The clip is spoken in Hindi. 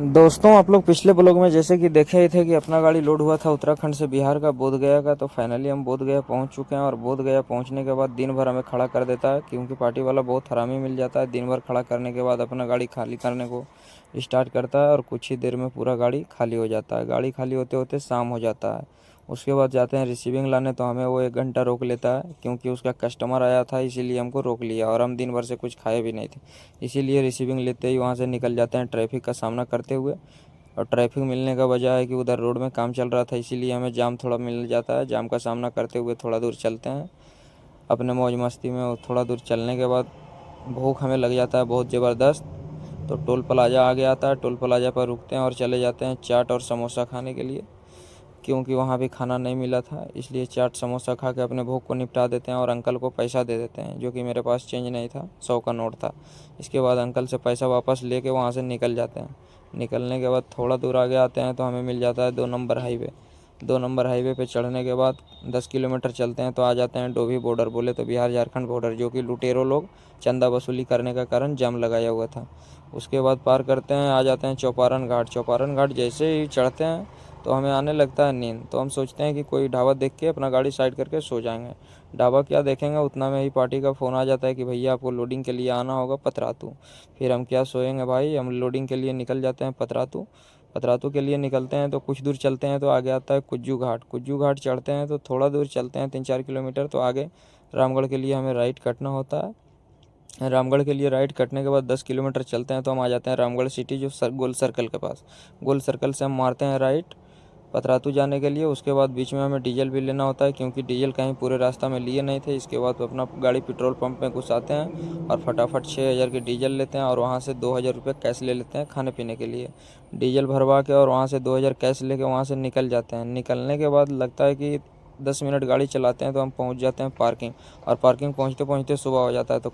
दोस्तों, आप लोग पिछले ब्लॉग में जैसे कि देखे ही थे कि अपना गाड़ी लोड हुआ था उत्तराखंड से बिहार का बोधगया का। तो फाइनली हम बोधगया पहुंच चुके हैं और बोधगया पहुंचने के बाद दिन भर हमें खड़ा कर देता है, क्योंकि पार्टी वाला बहुत हरामी मिल जाता है। दिन भर खड़ा करने के बाद अपना गाड़ी खाली करने को स्टार्ट करता है और कुछ ही देर में पूरा गाड़ी खाली हो जाता है। गाड़ी खाली होते होते शाम हो जाता है। उसके बाद जाते हैं रिसीविंग लाने, तो हमें वो 1 घंटा रोक लेता है, क्योंकि उसका कस्टमर आया था इसीलिए हमको रोक लिया, और हम दिन भर से कुछ खाए भी नहीं थे। इसीलिए रिसीविंग लेते ही वहाँ से निकल जाते हैं ट्रैफिक का सामना करते हुए। और ट्रैफिक मिलने का वजह है कि उधर रोड में काम चल रहा था, इसीलिए हमें जाम थोड़ा मिल जाता है। जाम का सामना करते हुए थोड़ा दूर चलते हैं अपने मौज मस्ती में। और थोड़ा दूर चलने के बाद भूख हमें लग जाता है बहुत ज़बरदस्त। तो टोल प्लाज़ा आ गया आता है, टोल प्लाज़ा पर रुकते हैं और चले जाते हैं चाट और समोसा खाने के लिए, क्योंकि वहाँ भी खाना नहीं मिला था। इसलिए चाट समोसा खा के अपने भूख को निपटा देते हैं और अंकल को पैसा दे देते हैं, जो कि मेरे पास चेंज नहीं था, 100 का नोट था। इसके बाद अंकल से पैसा वापस लेके वहाँ से निकल जाते हैं। निकलने के बाद थोड़ा दूर आगे आते हैं तो हमें मिल जाता है 2 नंबर हाईवे। 2 नंबर हाईवे पे चढ़ने के बाद 10 किलोमीटर चलते हैं तो आ जाते हैं डोभी बॉर्डर, बोले तो बिहार झारखंड बॉर्डर, जो कि लुटेरों लोग चंदा वसूली करने का कारण जाम लगाया हुआ था। उसके बाद पार करते हैं, आ जाते हैं चौपारण घाट। चौपारण घाट जैसे ही चढ़ते हैं तो हमें आने लगता है नींद। तो हम सोचते हैं कि कोई ढाबा देख के अपना गाड़ी साइड करके सो जाएंगे। ढाबा क्या देखेंगे, उतना में ही पार्टी का फ़ोन आ जाता है कि भैया आपको लोडिंग के लिए आना होगा पतरातू। फिर हम क्या सोएंगे भाई, हम लोडिंग के लिए निकल जाते हैं पतरातू। पतरातू के लिए निकलते हैं तो कुछ दूर चलते हैं तो आगे आता है कुज्जू घाट। कुज्जू घाट चढ़ते हैं तो थोड़ा दूर चलते हैं 3-4 किलोमीटर, तो आगे रामगढ़ के लिए हमें राइट कटना होता है। रामगढ़ के लिए राइट कटने के बाद 10 किलोमीटर चलते हैं तो हम आ जाते हैं रामगढ़ सिटी, जो गोल सर्कल के पास। गोल सर्कल से हम मारते हैं राइट पतरातू जाने के लिए। उसके बाद बीच में हमें डीजल भी लेना होता है, क्योंकि डीजल कहीं पूरे रास्ता में लिए नहीं थे। इसके बाद अपना गाड़ी पेट्रोल पंप में घुसाते हैं और फटाफट 6,000 की डीजल लेते हैं और वहाँ से 2,000 रुपये कैश ले लेते हैं खाने पीने के लिए। डीजल भरवा के और वहाँ से 2,000 कैश लेके वहाँ से निकल जाते हैं। निकलने के बाद लगता है कि 10 मिनट गाड़ी चलाते हैं तो हम पहुँच जाते हैं पार्किंग, और पार्किंग पहुँचते पहुँचते सुबह हो जाता है। तो